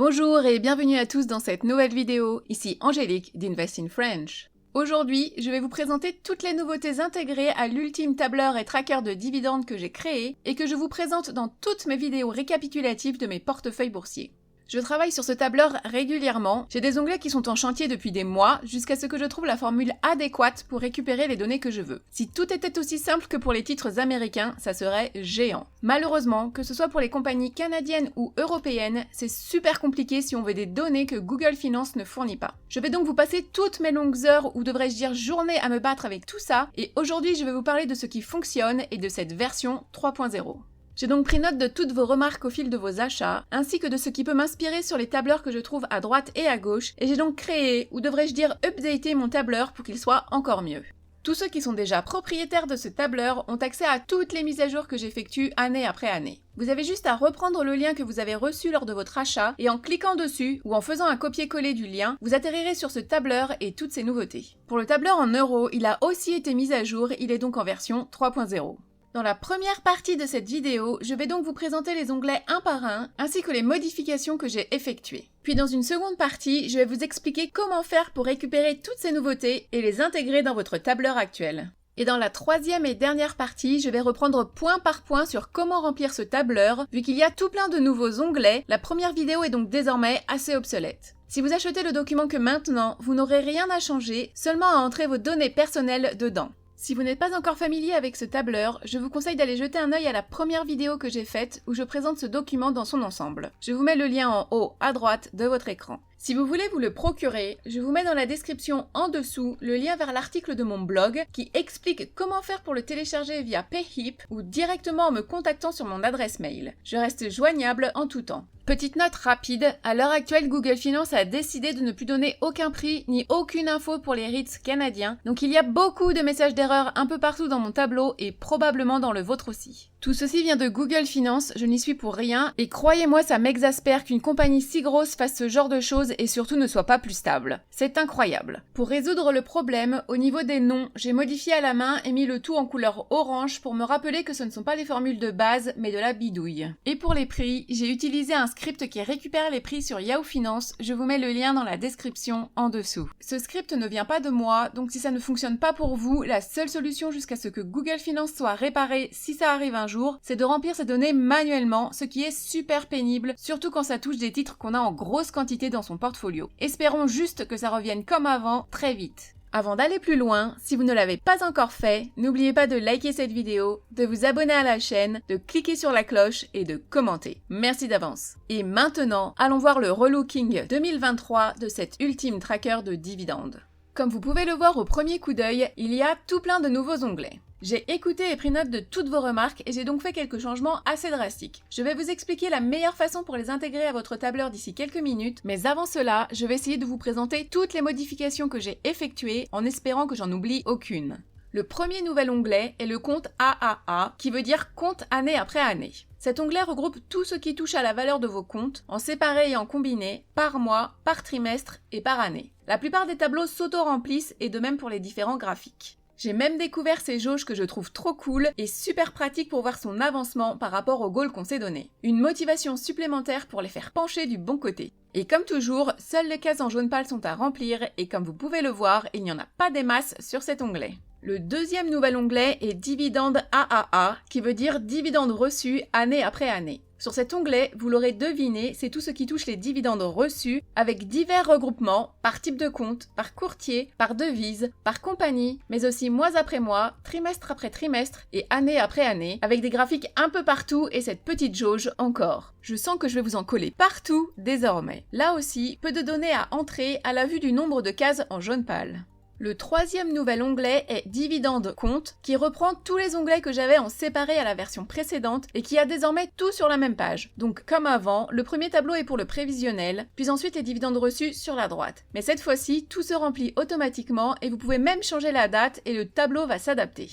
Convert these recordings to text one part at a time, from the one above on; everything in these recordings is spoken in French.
Bonjour et bienvenue à tous dans cette nouvelle vidéo, ici Angélique d'Invest in French. Aujourd'hui, je vais vous présenter toutes les nouveautés intégrées à l'ultime tableur et tracker de dividendes que j'ai créé et que je vous présente dans toutes mes vidéos récapitulatives de mes portefeuilles boursiers. Je travaille sur ce tableur régulièrement, j'ai des onglets qui sont en chantier depuis des mois, jusqu'à ce que je trouve la formule adéquate pour récupérer les données que je veux. Si tout était aussi simple que pour les titres américains, ça serait géant. Malheureusement, que ce soit pour les compagnies canadiennes ou européennes, c'est super compliqué si on veut des données que Google Finance ne fournit pas. Je vais donc vous passer toutes mes longues heures, ou devrais-je dire journées, à me battre avec tout ça, et aujourd'hui je vais vous parler de ce qui fonctionne et de cette version 3.0. J'ai donc pris note de toutes vos remarques au fil de vos achats, ainsi que de ce qui peut m'inspirer sur les tableurs que je trouve à droite et à gauche, et j'ai donc créé, ou devrais-je dire updaté mon tableur pour qu'il soit encore mieux. Tous ceux qui sont déjà propriétaires de ce tableur ont accès à toutes les mises à jour que j'effectue année après année. Vous avez juste à reprendre le lien que vous avez reçu lors de votre achat, et en cliquant dessus, ou en faisant un copier-coller du lien, vous atterrirez sur ce tableur et toutes ses nouveautés. Pour le tableur en euros, il a aussi été mis à jour, il est donc en version 3.0. Dans la première partie de cette vidéo, je vais donc vous présenter les onglets un par un, ainsi que les modifications que j'ai effectuées. Puis dans une seconde partie, je vais vous expliquer comment faire pour récupérer toutes ces nouveautés et les intégrer dans votre tableur actuel. Et dans la troisième et dernière partie, je vais reprendre point par point sur comment remplir ce tableur, vu qu'il y a tout plein de nouveaux onglets, la première vidéo est donc désormais assez obsolète. Si vous achetez le document que maintenant, vous n'aurez rien à changer, seulement à entrer vos données personnelles dedans. Si vous n'êtes pas encore familier avec ce tableur, je vous conseille d'aller jeter un œil à la première vidéo que j'ai faite où je présente ce document dans son ensemble. Je vous mets le lien en haut à droite de votre écran. Si vous voulez vous le procurer, je vous mets dans la description en dessous le lien vers l'article de mon blog qui explique comment faire pour le télécharger via Payhip ou directement en me contactant sur mon adresse mail. Je reste joignable en tout temps. Petite note rapide, à l'heure actuelle, Google Finance a décidé de ne plus donner aucun prix ni aucune info pour les REITs canadiens, donc il y a beaucoup de messages d'erreur un peu partout dans mon tableau et probablement dans le vôtre aussi. Tout ceci vient de Google Finance, je n'y suis pour rien, et croyez-moi, ça m'exaspère qu'une compagnie si grosse fasse ce genre de choses et surtout ne soit pas plus stable. C'est incroyable. Pour résoudre le problème, au niveau des noms, j'ai modifié à la main et mis le tout en couleur orange pour me rappeler que ce ne sont pas les formules de base, mais de la bidouille. Et pour les prix, j'ai utilisé un script qui récupère les prix sur Yahoo Finance, je vous mets le lien dans la description en dessous. Ce script ne vient pas de moi, donc si ça ne fonctionne pas pour vous, la seule solution jusqu'à ce que Google Finance soit réparé si ça arrive un jour, c'est de remplir ces données manuellement, ce qui est super pénible, surtout quand ça touche des titres qu'on a en grosse quantité dans son portfolio. Espérons juste que ça revienne comme avant très vite. Avant d'aller plus loin, si vous ne l'avez pas encore fait, n'oubliez pas de liker cette vidéo, de vous abonner à la chaîne, de cliquer sur la cloche et de commenter. Merci d'avance. Et maintenant, allons voir le relooking 2023 de cet ultime tracker de dividendes. Comme vous pouvez le voir au premier coup d'œil, il y a tout plein de nouveaux onglets. J'ai écouté et pris note de toutes vos remarques et j'ai donc fait quelques changements assez drastiques. Je vais vous expliquer la meilleure façon pour les intégrer à votre tableur d'ici quelques minutes, mais avant cela, je vais essayer de vous présenter toutes les modifications que j'ai effectuées en espérant que j'en oublie aucune. Le premier nouvel onglet est le compte AAA, qui veut dire compte année après année. Cet onglet regroupe tout ce qui touche à la valeur de vos comptes, en séparé et en combiné, par mois, par trimestre et par année. La plupart des tableaux s'auto-remplissent et de même pour les différents graphiques. J'ai même découvert ces jauges que je trouve trop cool et super pratiques pour voir son avancement par rapport au goal qu'on s'est donné. Une motivation supplémentaire pour les faire pencher du bon côté. Et comme toujours, seules les cases en jaune pâle sont à remplir et comme vous pouvez le voir, il n'y en a pas des masses sur cet onglet. Le deuxième nouvel onglet est Dividende AAA, qui veut dire dividendes reçus année après année. Sur cet onglet, vous l'aurez deviné, c'est tout ce qui touche les dividendes reçus, avec divers regroupements, par type de compte, par courtier, par devise, par compagnie, mais aussi mois après mois, trimestre après trimestre et année après année, avec des graphiques un peu partout et cette petite jauge encore. Je sens que je vais vous en coller partout désormais. Là aussi, peu de données à entrer à la vue du nombre de cases en jaune pâle. Le troisième nouvel onglet est Dividende compte, qui reprend tous les onglets que j'avais en séparé à la version précédente et qui a désormais tout sur la même page. Donc comme avant, le premier tableau est pour le prévisionnel, puis ensuite les dividendes reçus sur la droite. Mais cette fois-ci, tout se remplit automatiquement et vous pouvez même changer la date et le tableau va s'adapter.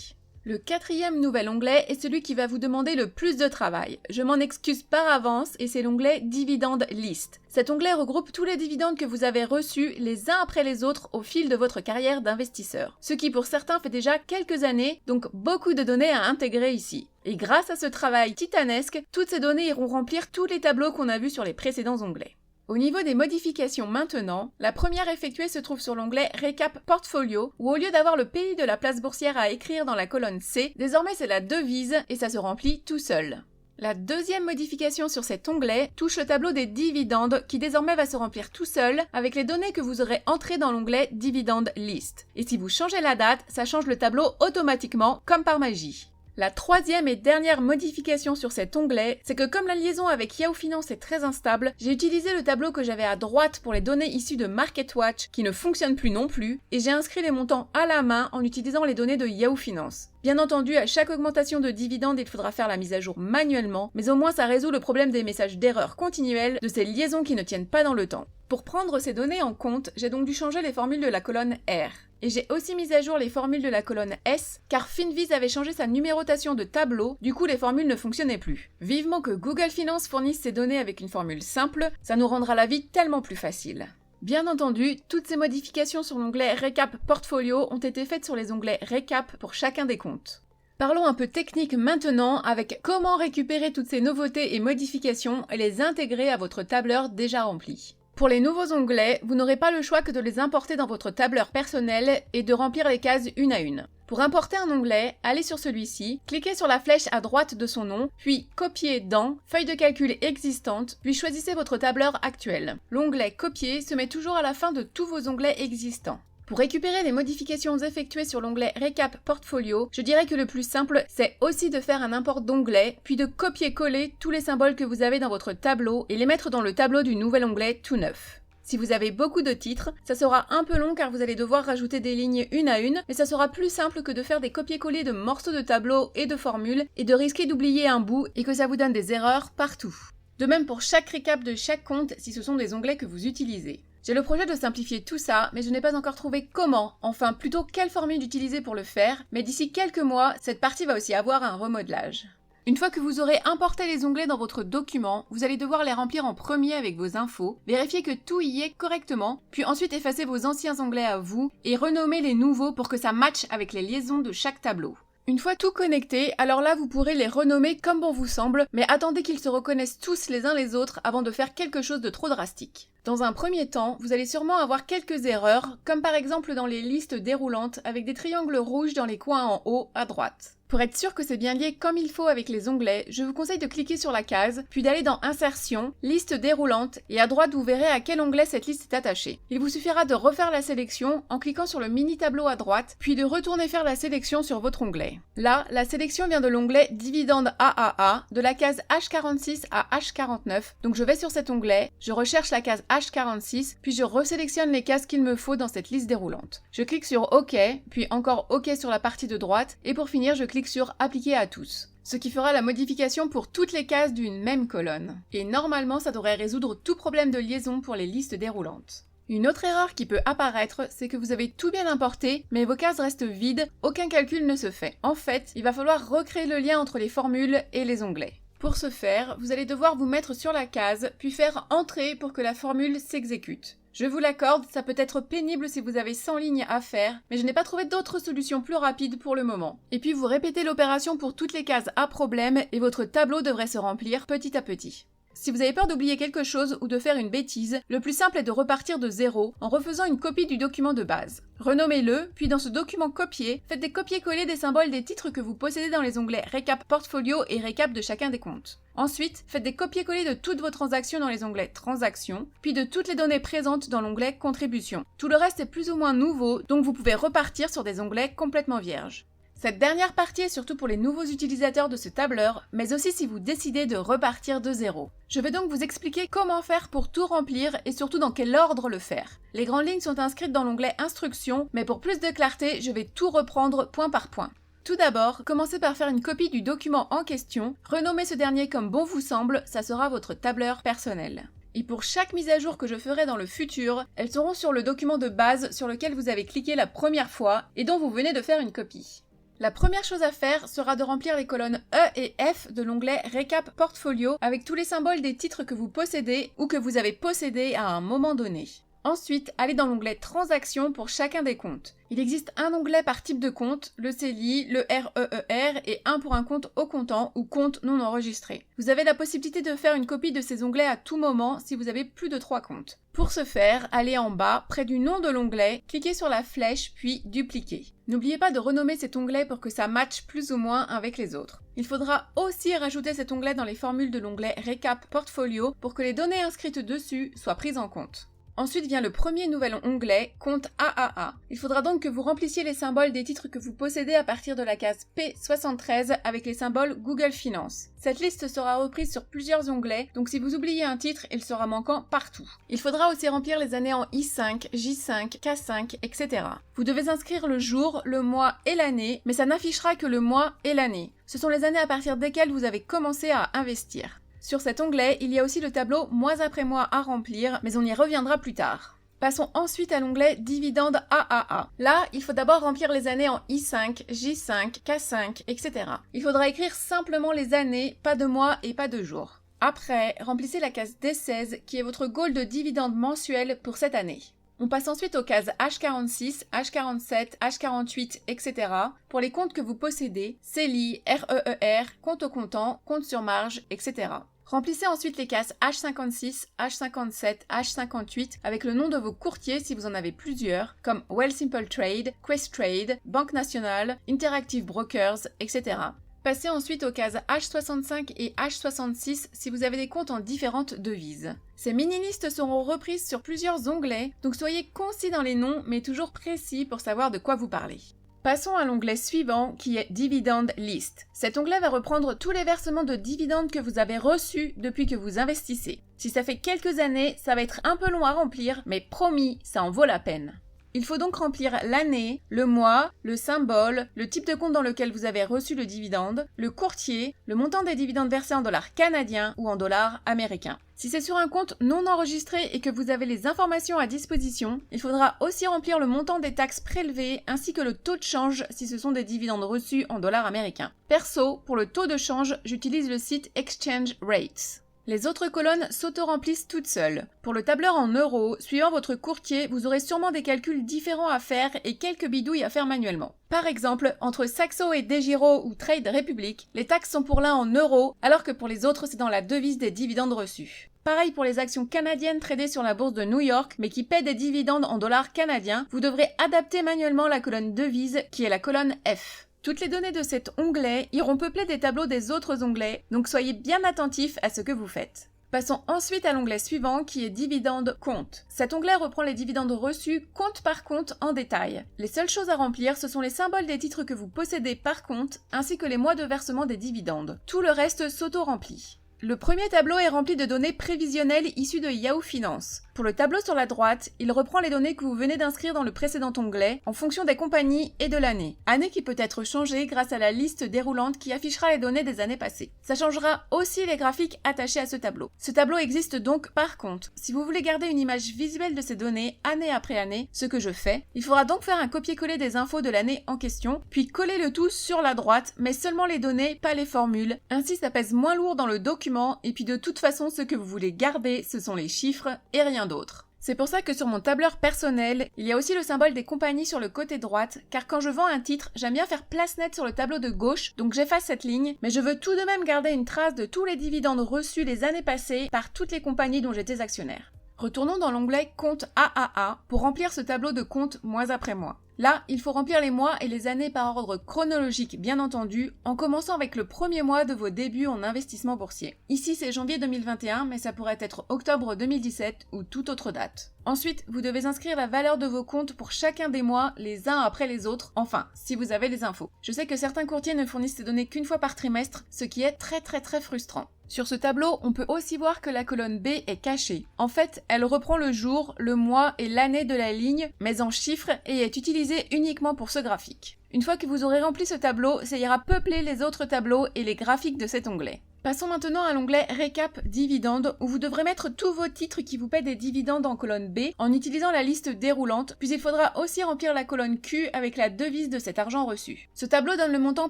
Le quatrième nouvel onglet est celui qui va vous demander le plus de travail. Je m'en excuse par avance et c'est l'onglet Dividende List. Cet onglet regroupe tous les dividendes que vous avez reçus les uns après les autres au fil de votre carrière d'investisseur. Ce qui pour certains fait déjà quelques années, donc beaucoup de données à intégrer ici. Et grâce à ce travail titanesque, toutes ces données iront remplir tous les tableaux qu'on a vus sur les précédents onglets. Au niveau des modifications maintenant, la première effectuée se trouve sur l'onglet Récap Portfolio, où au lieu d'avoir le pays de la place boursière à écrire dans la colonne C, désormais c'est la devise et ça se remplit tout seul. La deuxième modification sur cet onglet touche le tableau des dividendes qui désormais va se remplir tout seul avec les données que vous aurez entrées dans l'onglet Dividend List. Et si vous changez la date, ça change le tableau automatiquement comme par magie. La troisième et dernière modification sur cet onglet, c'est que comme la liaison avec Yahoo Finance est très instable, j'ai utilisé le tableau que j'avais à droite pour les données issues de MarketWatch qui ne fonctionne plus non plus, et j'ai inscrit les montants à la main en utilisant les données de Yahoo Finance. Bien entendu, à chaque augmentation de dividendes, il faudra faire la mise à jour manuellement, mais au moins ça résout le problème des messages d'erreur continuels de ces liaisons qui ne tiennent pas dans le temps. Pour prendre ces données en compte, j'ai donc dû changer les formules de la colonne R. Et j'ai aussi mis à jour les formules de la colonne S, car Finviz avait changé sa numérotation de tableau, du coup les formules ne fonctionnaient plus. Vivement que Google Finance fournisse ces données avec une formule simple, ça nous rendra la vie tellement plus facile. Bien entendu, toutes ces modifications sur l'onglet Récap Portfolio ont été faites sur les onglets Récap pour chacun des comptes. Parlons un peu technique maintenant avec comment récupérer toutes ces nouveautés et modifications et les intégrer à votre tableur déjà rempli. Pour les nouveaux onglets, vous n'aurez pas le choix que de les importer dans votre tableur personnel et de remplir les cases une à une. Pour importer un onglet, allez sur celui-ci, cliquez sur la flèche à droite de son nom, puis copier dans feuille de calcul existante, puis choisissez votre tableur actuel. L'onglet copier se met toujours à la fin de tous vos onglets existants. Pour récupérer les modifications effectuées sur l'onglet Récap Portfolio, je dirais que le plus simple, c'est aussi de faire un import d'onglet, puis de copier-coller tous les symboles que vous avez dans votre tableau et les mettre dans le tableau du nouvel onglet tout neuf. Si vous avez beaucoup de titres, ça sera un peu long car vous allez devoir rajouter des lignes une à une, mais ça sera plus simple que de faire des copier-coller de morceaux de tableau et de formules et de risquer d'oublier un bout et que ça vous donne des erreurs partout. De même pour chaque récap de chaque compte si ce sont des onglets que vous utilisez. J'ai le projet de simplifier tout ça, mais je n'ai pas encore trouvé comment, enfin plutôt quelle formule utiliser pour le faire, mais d'ici quelques mois, cette partie va aussi avoir un remodelage. Une fois que vous aurez importé les onglets dans votre document, vous allez devoir les remplir en premier avec vos infos, vérifier que tout y est correctement, puis ensuite effacer vos anciens onglets à vous et renommer les nouveaux pour que ça matche avec les liaisons de chaque tableau. Une fois tout connecté, alors là vous pourrez les renommer comme bon vous semble, mais attendez qu'ils se reconnaissent tous les uns les autres avant de faire quelque chose de trop drastique. Dans un premier temps, vous allez sûrement avoir quelques erreurs, comme par exemple dans les listes déroulantes avec des triangles rouges dans les coins en haut à droite. Pour être sûr que c'est bien lié comme il faut avec les onglets, je vous conseille de cliquer sur la case, puis d'aller dans Insertion, Liste déroulante, et à droite vous verrez à quel onglet cette liste est attachée. Il vous suffira de refaire la sélection en cliquant sur le mini tableau à droite, puis de retourner faire la sélection sur votre onglet. Là, la sélection vient de l'onglet Dividende AAA, de la case H46 à H49, donc je vais sur cet onglet, je recherche la case H46, puis je resélectionne les cases qu'il me faut dans cette liste déroulante. Je clique sur OK, puis encore OK sur la partie de droite, et pour finir je clique sur Appliquer à tous, ce qui fera la modification pour toutes les cases d'une même colonne. Et normalement, ça devrait résoudre tout problème de liaison pour les listes déroulantes. Une autre erreur qui peut apparaître, c'est que vous avez tout bien importé, mais vos cases restent vides, aucun calcul ne se fait. En fait, il va falloir recréer le lien entre les formules et les onglets. Pour ce faire, vous allez devoir vous mettre sur la case, puis faire Entrer pour que la formule s'exécute. Je vous l'accorde, ça peut être pénible si vous avez 100 lignes à faire, mais je n'ai pas trouvé d'autre solution plus rapide pour le moment. Et puis vous répétez l'opération pour toutes les cases à problème et votre tableau devrait se remplir petit à petit. Si vous avez peur d'oublier quelque chose ou de faire une bêtise, le plus simple est de repartir de zéro en refaisant une copie du document de base. Renommez-le, puis dans ce document copié, faites des copier-coller des symboles des titres que vous possédez dans les onglets Récap Portfolio et Récap de chacun des comptes. Ensuite, faites des copier-coller de toutes vos transactions dans les onglets Transactions, puis de toutes les données présentes dans l'onglet Contribution. Tout le reste est plus ou moins nouveau, donc vous pouvez repartir sur des onglets complètement vierges. Cette dernière partie est surtout pour les nouveaux utilisateurs de ce tableur, mais aussi si vous décidez de repartir de zéro. Je vais donc vous expliquer comment faire pour tout remplir et surtout dans quel ordre le faire. Les grandes lignes sont inscrites dans l'onglet Instructions, mais pour plus de clarté, je vais tout reprendre point par point. Tout d'abord, commencez par faire une copie du document en question, renommez ce dernier comme bon vous semble, ça sera votre tableur personnel. Et pour chaque mise à jour que je ferai dans le futur, elles seront sur le document de base sur lequel vous avez cliqué la première fois et dont vous venez de faire une copie. La première chose à faire sera de remplir les colonnes E et F de l'onglet Récap Portfolio avec tous les symboles des titres que vous possédez ou que vous avez possédés à un moment donné. Ensuite, allez dans l'onglet Transactions pour chacun des comptes. Il existe un onglet par type de compte, le CELI, le REER et un pour un compte au comptant ou compte non enregistré. Vous avez la possibilité de faire une copie de ces onglets à tout moment si vous avez plus de 3 comptes. Pour ce faire, allez en bas, près du nom de l'onglet, cliquez sur la flèche puis dupliquer. N'oubliez pas de renommer cet onglet pour que ça matche plus ou moins avec les autres. Il faudra aussi rajouter cet onglet dans les formules de l'onglet Récap Portfolio pour que les données inscrites dessus soient prises en compte. Ensuite vient le premier nouvel onglet, compte AAA. Il faudra donc que vous remplissiez les symboles des titres que vous possédez à partir de la case P73 avec les symboles Google Finance. Cette liste sera reprise sur plusieurs onglets, donc si vous oubliez un titre, il sera manquant partout. Il faudra aussi remplir les années en I5, J5, K5, etc. Vous devez inscrire le jour, le mois et l'année, mais ça n'affichera que le mois et l'année. Ce sont les années à partir desquelles vous avez commencé à investir. Sur cet onglet, il y a aussi le tableau mois après mois à remplir, mais on y reviendra plus tard. Passons ensuite à l'onglet Dividendes AAA. Là, il faut d'abord remplir les années en I5, J5, K5, etc. Il faudra écrire simplement les années, pas de mois et pas de jours. Après, remplissez la case D16 qui est votre goal de dividendes mensuels pour cette année. On passe ensuite aux cases H46, H47, H48, etc. pour les comptes que vous possédez, CELI, REER, compte au comptant, compte sur marge, etc. Remplissez ensuite les cases H56, H57, H58 avec le nom de vos courtiers si vous en avez plusieurs, comme Wealthsimple Trade, Questrade, Banque Nationale, Interactive Brokers, etc. Passez ensuite aux cases H65 et H66 si vous avez des comptes en différentes devises. Ces mini-listes seront reprises sur plusieurs onglets, donc soyez concis dans les noms mais toujours précis pour savoir de quoi vous parlez. Passons à l'onglet suivant qui est Dividend List. Cet onglet va reprendre tous les versements de dividendes que vous avez reçus depuis que vous investissez. Si ça fait quelques années, ça va être un peu long à remplir, mais promis, ça en vaut la peine. Il faut donc remplir l'année, le mois, le symbole, le type de compte dans lequel vous avez reçu le dividende, le courtier, le montant des dividendes versés en dollars canadiens ou en dollars américains. Si c'est sur un compte non enregistré et que vous avez les informations à disposition, il faudra aussi remplir le montant des taxes prélevées ainsi que le taux de change si ce sont des dividendes reçus en dollars américains. Perso, pour le taux de change, j'utilise le site Exchange Rates. Les autres colonnes s'auto-remplissent toutes seules. Pour le tableur en euros, suivant votre courtier, vous aurez sûrement des calculs différents à faire et quelques bidouilles à faire manuellement. Par exemple, entre Saxo et DEGIRO ou Trade Republic, les taxes sont pour l'un en euros, alors que pour les autres c'est dans la devise des dividendes reçus. Pareil pour les actions canadiennes tradées sur la bourse de New York, mais qui paient des dividendes en dollars canadiens, vous devrez adapter manuellement la colonne devise, qui est la colonne F. Toutes les données de cet onglet iront peupler des tableaux des autres onglets, donc soyez bien attentifs à ce que vous faites. Passons ensuite à l'onglet suivant qui est Dividendes compte. Cet onglet reprend les dividendes reçus compte par compte en détail. Les seules choses à remplir, ce sont les symboles des titres que vous possédez par compte, ainsi que les mois de versement des dividendes. Tout le reste s'auto-remplit. Le premier tableau est rempli de données prévisionnelles issues de Yahoo Finance. Pour le tableau sur la droite, il reprend les données que vous venez d'inscrire dans le précédent onglet en fonction des compagnies et de l'année. Année qui peut être changée grâce à la liste déroulante qui affichera les données des années passées. Ça changera aussi les graphiques attachés à ce tableau. Ce tableau existe donc par compte. Si vous voulez garder une image visuelle de ces données année après année, ce que je fais, il faudra donc faire un copier-coller des infos de l'année en question, puis coller le tout sur la droite, mais seulement les données, pas les formules. Ainsi ça pèse moins lourd dans le document. Et puis de toute façon, ce que vous voulez garder, ce sont les chiffres et rien d'autre. C'est pour ça que sur mon tableur personnel, il y a aussi le symbole des compagnies sur le côté droite, car quand je vends un titre, j'aime bien faire place nette sur le tableau de gauche, donc j'efface cette ligne, mais je veux tout de même garder une trace de tous les dividendes reçus les années passées par toutes les compagnies dont j'étais actionnaire. Retournons dans l'onglet Compte AAA pour remplir ce tableau de compte mois après mois. Là, il faut remplir les mois et les années par ordre chronologique bien entendu, en commençant avec le premier mois de vos débuts en investissement boursier. Ici c'est janvier 2021, mais ça pourrait être octobre 2017 ou toute autre date. Ensuite, vous devez inscrire la valeur de vos comptes pour chacun des mois, les uns après les autres, enfin, si vous avez les infos. Je sais que certains courtiers ne fournissent ces données qu'une fois par trimestre, ce qui est très frustrant. Sur ce tableau, on peut aussi voir que la colonne B est cachée. En fait, elle reprend le jour, le mois et l'année de la ligne, mais en chiffres et est utilisée uniquement pour ce graphique. Une fois que vous aurez rempli ce tableau, ça ira peupler les autres tableaux et les graphiques de cet onglet. Passons maintenant à l'onglet Récap dividendes où vous devrez mettre tous vos titres qui vous paient des dividendes en colonne B en utilisant la liste déroulante, puis il faudra aussi remplir la colonne Q avec la devise de cet argent reçu. Ce tableau donne le montant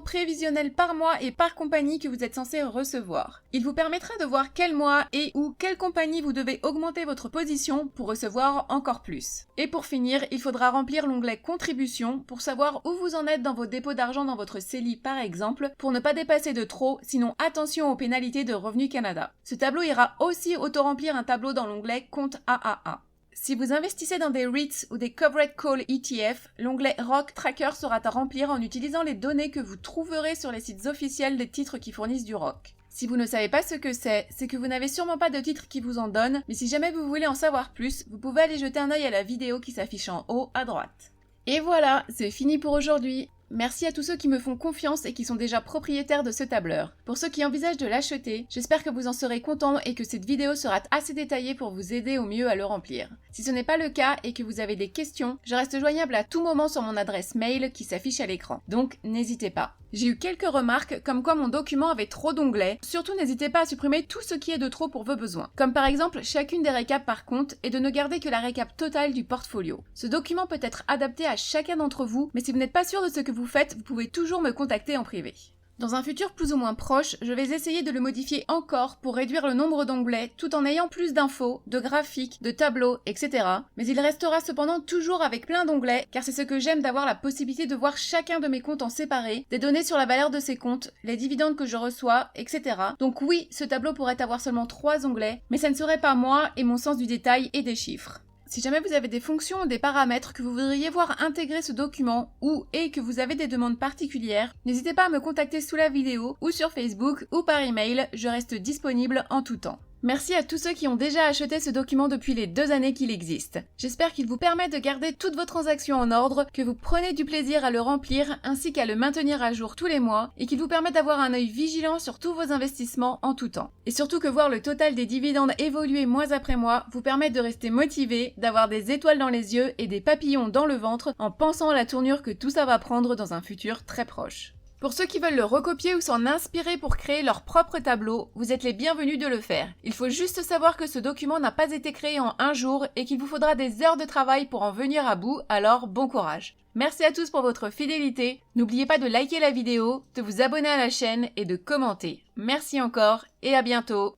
prévisionnel par mois et par compagnie que vous êtes censé recevoir. Il vous permettra de voir quel mois et ou quelle compagnie vous devez augmenter votre position pour recevoir encore plus. Et pour finir, il faudra remplir l'onglet Contribution pour savoir où vous en êtes dans vos dépôts d'argent dans votre CELI par exemple, pour ne pas dépasser de trop, sinon attention aux pénalité de Revenu Canada. Ce tableau ira aussi auto-remplir un tableau dans l'onglet Compte AAA. Si vous investissez dans des REITs ou des Covered Call ETF, l'onglet ROC Tracker sera à remplir en utilisant les données que vous trouverez sur les sites officiels des titres qui fournissent du ROC. Si vous ne savez pas ce que c'est que vous n'avez sûrement pas de titre qui vous en donne, mais si jamais vous voulez en savoir plus, vous pouvez aller jeter un œil à la vidéo qui s'affiche en haut à droite. Et voilà, c'est fini pour aujourd'hui. Merci à tous ceux qui me font confiance et qui sont déjà propriétaires de ce tableur. Pour ceux qui envisagent de l'acheter, j'espère que vous en serez contents et que cette vidéo sera assez détaillée pour vous aider au mieux à le remplir. Si ce n'est pas le cas et que vous avez des questions, je reste joignable à tout moment sur mon adresse mail qui s'affiche à l'écran. Donc n'hésitez pas. J'ai eu quelques remarques comme quoi mon document avait trop d'onglets. Surtout n'hésitez pas à supprimer tout ce qui est de trop pour vos besoins. Comme par exemple chacune des récaps par compte et de ne garder que la récap totale du portfolio. Ce document peut être adapté à chacun d'entre vous, mais si vous n'êtes pas sûr de ce que vous faites, vous pouvez toujours me contacter en privé. Dans un futur plus ou moins proche, je vais essayer de le modifier encore pour réduire le nombre d'onglets tout en ayant plus d'infos, de graphiques, de tableaux, etc. Mais il restera cependant toujours avec plein d'onglets car c'est ce que j'aime d'avoir la possibilité de voir chacun de mes comptes en séparé, des données sur la valeur de ces comptes, les dividendes que je reçois, etc. Donc oui, ce tableau pourrait avoir seulement 3 onglets, mais ça ne serait pas moi et mon sens du détail et des chiffres. Si jamais vous avez des fonctions ou des paramètres que vous voudriez voir intégrer ce document et que vous avez des demandes particulières, n'hésitez pas à me contacter sous la vidéo ou sur Facebook ou par email, je reste disponible en tout temps. Merci à tous ceux qui ont déjà acheté ce document depuis les 2 années qu'il existe. J'espère qu'il vous permet de garder toutes vos transactions en ordre, que vous prenez du plaisir à le remplir ainsi qu'à le maintenir à jour tous les mois et qu'il vous permet d'avoir un œil vigilant sur tous vos investissements en tout temps. Et surtout que voir le total des dividendes évoluer mois après mois vous permet de rester motivé, d'avoir des étoiles dans les yeux et des papillons dans le ventre en pensant à la tournure que tout ça va prendre dans un futur très proche. Pour ceux qui veulent le recopier ou s'en inspirer pour créer leur propre tableau, vous êtes les bienvenus de le faire. Il faut juste savoir que ce document n'a pas été créé en un jour et qu'il vous faudra des heures de travail pour en venir à bout, alors bon courage. Merci à tous pour votre fidélité, n'oubliez pas de liker la vidéo, de vous abonner à la chaîne et de commenter. Merci encore et à bientôt.